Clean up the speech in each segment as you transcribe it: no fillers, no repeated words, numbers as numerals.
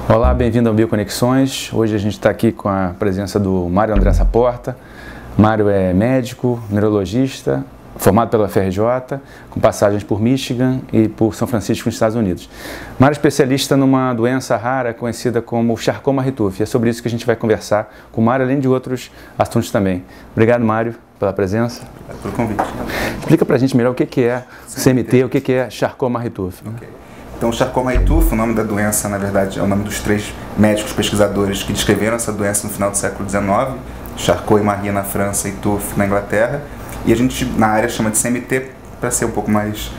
Olá, bem-vindo ao Bioconexões. Hoje a gente está aqui com a presença do Mário André Saporta. Mário é médico, neurologista, formado pela FRJ, com passagens por Michigan e por São Francisco, nos Estados Unidos. Mário é especialista numa doença rara conhecida como Charcot-Marie-Tooth. E é sobre isso que a gente vai conversar com o Mário, além de outros assuntos também. Obrigado, Mário, pela presença. Obrigado pelo convite. Explica pra gente melhor o que é CMT, o que é Charcot-Marie-Tooth. Okay. Então, Charcot-Marie-Tooth, o nome da doença, na verdade, é o nome dos 3 médicos pesquisadores que descreveram essa doença no final do século XIX, Charcot e Marie na França e Tooth na Inglaterra, e a gente, na área, chama de CMT para ser um pouco mais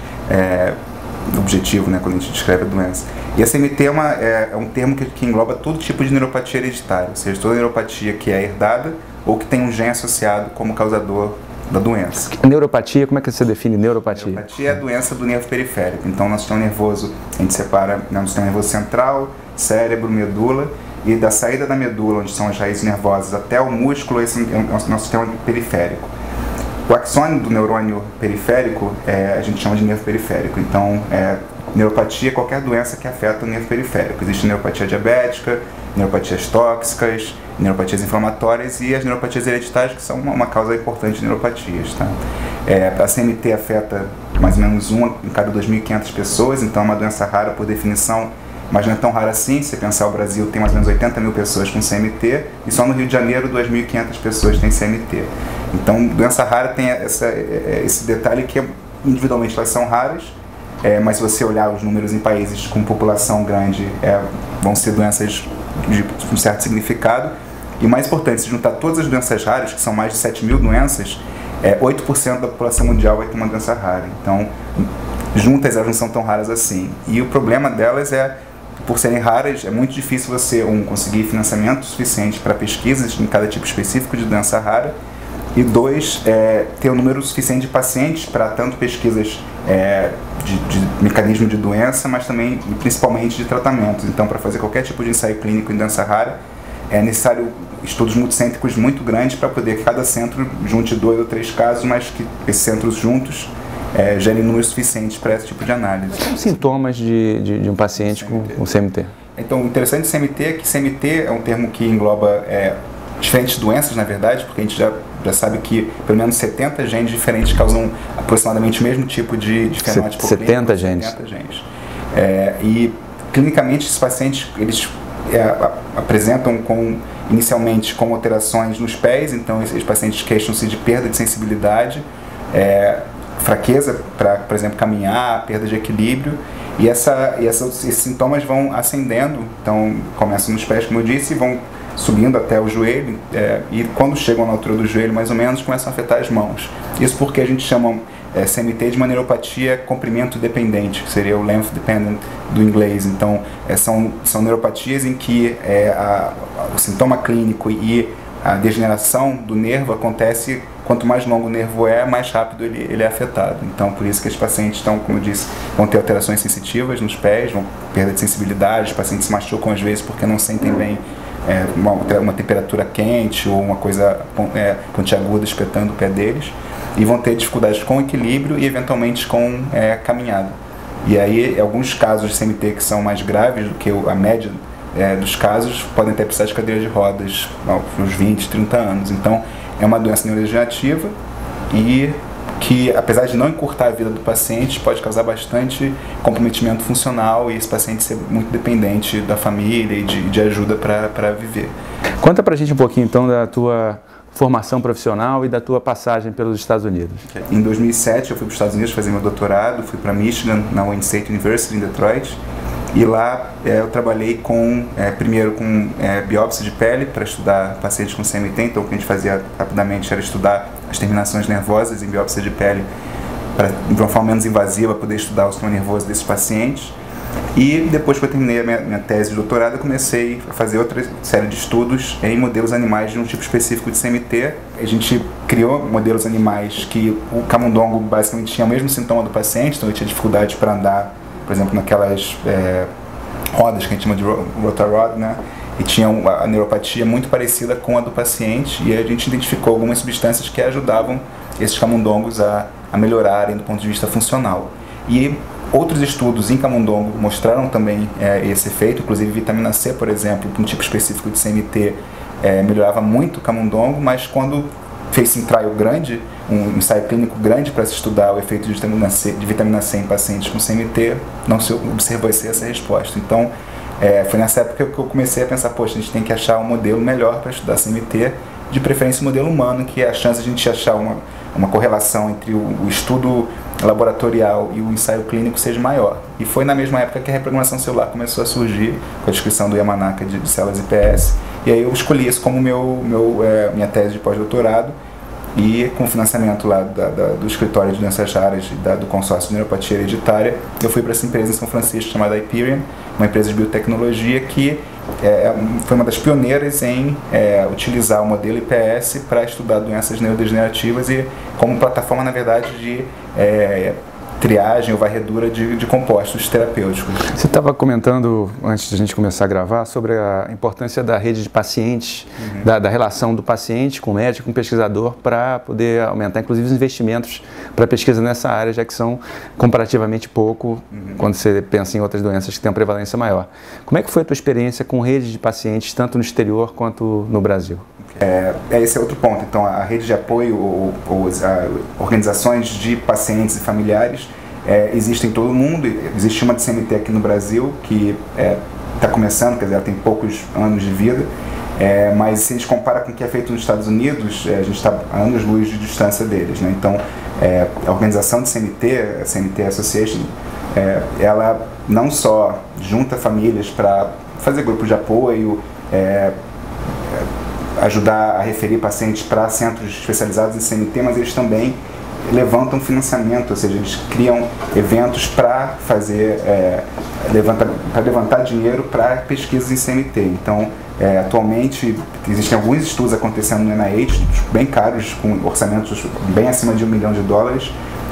objetivo, né, quando a gente descreve a doença. E a CMT é um termo que engloba todo tipo de neuropatia hereditária, ou seja, toda neuropatia que é herdada ou que tem um gene associado como causador da doença. Neuropatia, como é que você define neuropatia? Neuropatia é a doença do nervo periférico. Então, nosso sistema nervoso, a gente separa nosso sistema nervoso central, cérebro, medula, e da saída da medula, onde são as raízes nervosas, até o músculo, esse é o nosso sistema periférico. O axônio do neurônio periférico, a gente chama de nervo periférico. Então, neuropatia é qualquer doença que afeta o nervo periférico. Existe neuropatia diabética, neuropatias tóxicas, neuropatias inflamatórias e as neuropatias hereditárias, que são uma causa importante de neuropatias. Tá? A CMT afeta mais ou menos 1 em cada 2.500 pessoas, então é uma doença rara por definição, mas não é tão rara assim. Se você pensar, o Brasil tem mais ou menos 80 mil pessoas com CMT e só no Rio de Janeiro 2.500 pessoas têm CMT. Então, doença rara tem esse detalhe que individualmente elas são raras, mas se você olhar os números em países com população grande, vão ser doenças de um certo significado. E o mais importante, se juntar todas as doenças raras, que são mais de 7 mil doenças, 8% da população mundial vai ter uma doença rara. Então, juntas elas não são tão raras assim. E o problema delas por serem raras, é muito difícil você, conseguir financiamento suficiente para pesquisas em cada tipo específico de doença rara, e 2, ter um número suficiente de pacientes para tanto pesquisas de mecanismo de doença, mas também e principalmente de tratamentos. Então, para fazer qualquer tipo de ensaio clínico em doença rara, é necessário estudos multicêntricos muito grandes para poder que cada centro junte 2 ou 3 casos, mas que esses centros juntos gerem números suficientes para esse tipo de análise. Quais são os sintomas de um paciente com CMT? Então, o interessante do CMT é que CMT é um termo que engloba diferentes doenças, na verdade, porque a gente já sabe que pelo menos 70 genes diferentes causam aproximadamente o mesmo tipo de fenótipo 70 genes. 70 genes. E clinicamente esses pacientes eles apresentam inicialmente com alterações nos pés. Então esses pacientes queixam-se de perda de sensibilidade, fraqueza para, por exemplo, caminhar, perda de equilíbrio, e esses sintomas vão ascendendo. Então começam nos pés, como eu disse, e vão subindo até o joelho, e quando chegam na altura do joelho, mais ou menos, começam a afetar as mãos. Isso porque a gente chama CMT de uma neuropatia comprimento dependente, que seria o length dependent do inglês. Então, são neuropatias em que o sintoma clínico e a degeneração do nervo acontece, quanto mais longo o nervo mais rápido ele é afetado. Então, por isso que os pacientes como eu disse, vão ter alterações sensitivas nos pés, vão perda de sensibilidade, os pacientes se machucam às vezes porque não sentem bem uma temperatura quente ou uma coisa pontiaguda espetando o pé deles, e vão ter dificuldades com equilíbrio e eventualmente com caminhada. E aí, alguns casos de CMT que são mais graves do que a média dos casos podem até precisar de cadeira de rodas aos 20, 30 anos. Então, é uma doença neurodegenerativa e que, apesar de não encurtar a vida do paciente, pode causar bastante comprometimento funcional e esse paciente ser muito dependente da família e de ajuda para viver. Conta pra gente um pouquinho então da tua formação profissional e da tua passagem pelos Estados Unidos. Em 2007 eu fui para os Estados Unidos fazer meu doutorado, fui para Michigan, na Wayne State University em Detroit, e lá eu trabalhei primeiro com biópsia de pele para estudar pacientes com CMT. Então o que a gente fazia rapidamente era estudar as terminações nervosas em biópsia de pele de uma forma menos invasiva, poder estudar o sistema nervoso desses pacientes. E depois que eu terminei a minha tese de doutorado, eu comecei a fazer outra série de estudos em modelos animais de um tipo específico de CMT. A gente criou modelos animais que o camundongo basicamente tinha o mesmo sintoma do paciente, então ele tinha dificuldade para andar, por exemplo, naquelas rodas que a gente chama de rotarod, né? E tinha a neuropatia muito parecida com a do paciente, e a gente identificou algumas substâncias que ajudavam esses camundongos a melhorarem do ponto de vista funcional. E outros estudos em camundongo mostraram também esse efeito, inclusive vitamina C, por exemplo, um tipo específico de CMT, melhorava muito o camundongo, mas quando fez um trial grande, um ensaio clínico grande para se estudar o efeito de vitamina C em pacientes com CMT, não se observou essa resposta. Então, foi nessa época que eu comecei a pensar, poxa, a gente tem que achar um modelo melhor para estudar CMT, de preferência um modelo humano, que é a chance de a gente achar uma correlação entre o estudo laboratorial e o ensaio clínico seja maior. E foi na mesma época que a reprogramação celular começou a surgir, com a descrição do Yamanaka de células iPS, e aí eu escolhi isso como minha tese de pós-doutorado, e com o financiamento lá do escritório de doenças raras do consórcio de neuropatia hereditária, eu fui para essa empresa em São Francisco chamada Hyperion, uma empresa de biotecnologia que foi uma das pioneiras em utilizar o modelo IPS para estudar doenças neurodegenerativas e como plataforma, na verdade, de triagem ou varredura de compostos terapêuticos. Você estava comentando, antes de a gente começar a gravar, sobre a importância da rede de pacientes, da relação do paciente com o médico, com o pesquisador, para poder aumentar, inclusive, os investimentos para pesquisa nessa área, já que são comparativamente pouco quando você pensa em outras doenças que têm uma prevalência maior. Como é que foi a tua experiência com rede de pacientes, tanto no exterior quanto no Brasil? Esse é outro ponto. Então, a rede de apoio ou as organizações de pacientes e familiares existem em todo o mundo. Existe uma de CMT aqui no Brasil que está começando, quer dizer, ela tem poucos anos de vida, mas se a gente compara com o que é feito nos Estados Unidos, a gente está a anos-luz de distância deles, né? Então, a organização de CMT, a CMT Association, ela não só junta famílias para fazer grupos de apoio, ajudar a referir pacientes para centros especializados em CMT, mas eles também levantam financiamento, ou seja, eles criam eventos para fazer, levantar dinheiro para pesquisas em CMT. Então, atualmente, existem alguns estudos acontecendo no NIH, bem caros, com orçamentos bem acima de $1 milhão,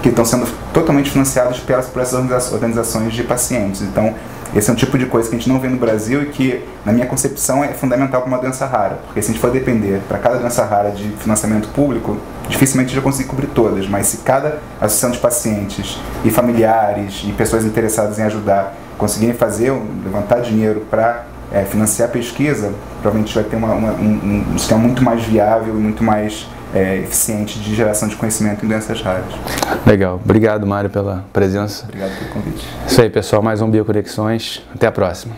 que estão sendo totalmente financiados por essas organizações de pacientes. Então, esse é um tipo de coisa que a gente não vê no Brasil e que, na minha concepção, é fundamental para uma doença rara. Porque se a gente for depender para cada doença rara de financiamento público, dificilmente a gente vai conseguir cobrir todas. Mas se cada associação de pacientes e familiares e pessoas interessadas em ajudar conseguirem levantar dinheiro para financiar a pesquisa, provavelmente vai ter um sistema muito mais viável e muito mais eficiente de geração de conhecimento em doenças raras. Legal. Obrigado, Mário, pela presença. Obrigado pelo convite. Isso aí, pessoal. Mais um Bioconexões. Até a próxima.